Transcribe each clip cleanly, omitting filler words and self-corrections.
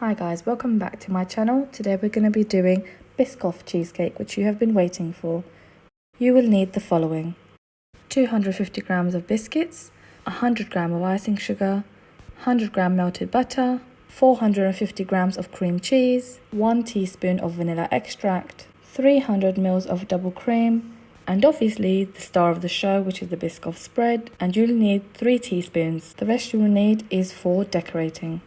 Hi guys, welcome back to my channel. Today we're going to be doing Biscoff Cheesecake, which you have been waiting for. You will need the following: 250 grams of biscuits, 100 grams of icing sugar, 100 grams melted butter, 450 grams of cream cheese, 1 teaspoon of vanilla extract, 300 ml of double cream, and obviously the star of the show, which is the Biscoff Spread, and you'll need 3 teaspoons. The rest you will need is for decorating.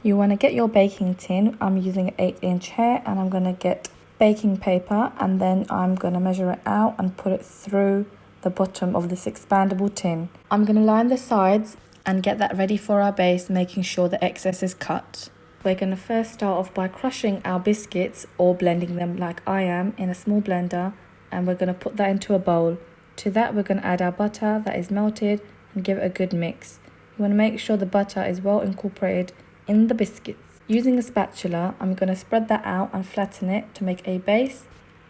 You want to get your baking tin. I'm using an 8-inch here, and I'm going to get baking paper, and then I'm going to measure it out and put it through the bottom of this expandable tin. I'm going to line the sides and get that ready for our base, making sure the excess is cut. We're going to first start off by crushing our biscuits or blending them like I am in a small blender, and we're going to put that into a bowl. To that we're going to add our butter that is melted and give it a good mix. You want to make sure the butter is well incorporated in the biscuits. Using a spatula, I'm going to spread that out and flatten it to make a base,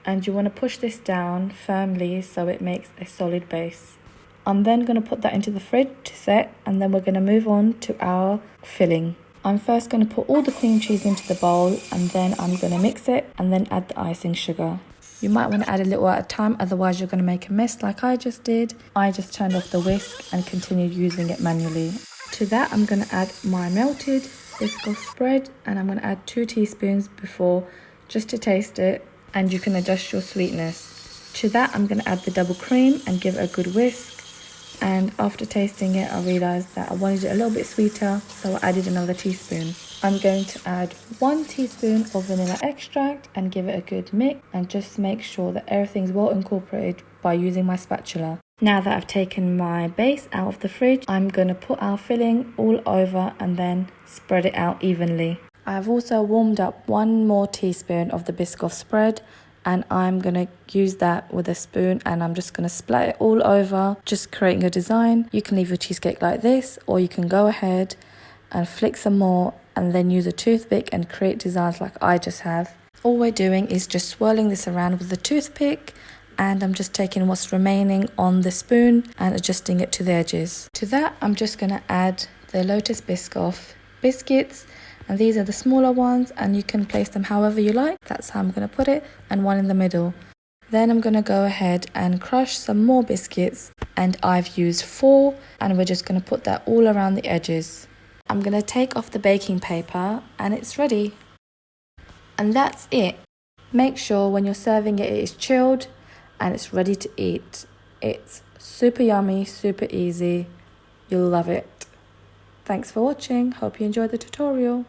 and you want to push this down firmly so it makes a solid base. I'm then going to put that into the fridge to set, and then we're going to move on to our filling. I'm first going to put all the cream cheese into the bowl, and then I'm going to mix it and then add the icing sugar. You might want to add a little at a time, otherwise you're going to make a mess like I just did. I just turned off the whisk and continued using it manually. To that I'm going to add my melted Biscoff Spread, and I'm going to add 2 teaspoons before, just to taste it, and you can adjust your sweetness. To that I'm going to add the double cream and give it a good whisk, and after tasting it I realised that I wanted it a little bit sweeter, so I added another teaspoon. I'm going to add 1 teaspoon of vanilla extract and give it a good mix, and just make sure that everything's well incorporated by using my spatula. Now that I've taken my base out of the fridge, I'm going to put our filling all over and then spread it out evenly. I've also warmed up 1 more teaspoon of the Biscoff Spread, and I'm going to use that with a spoon, and I'm just going to splat it all over, just creating a design. You can leave your cheesecake like this, or you can go ahead and flick some more and then use a toothpick and create designs like I just have. All we're doing is just swirling this around with a toothpick, and I'm just taking what's remaining on the spoon and adjusting it to the edges. To that I'm just going to add the Lotus Biscoff biscuits, and these are the smaller ones, and you can place them however you like. That's how I'm going to put it, and 1 in the middle. Then I'm going to go ahead and crush some more biscuits, and I've used 4, and we're just going to put that all around the edges. I'm going to take off the baking paper, and it's ready. And that's it. Make sure when you're serving it, it is chilled and it's ready to eat. It's super yummy, super easy. You'll love it. Thanks for watching. Hope you enjoyed the tutorial.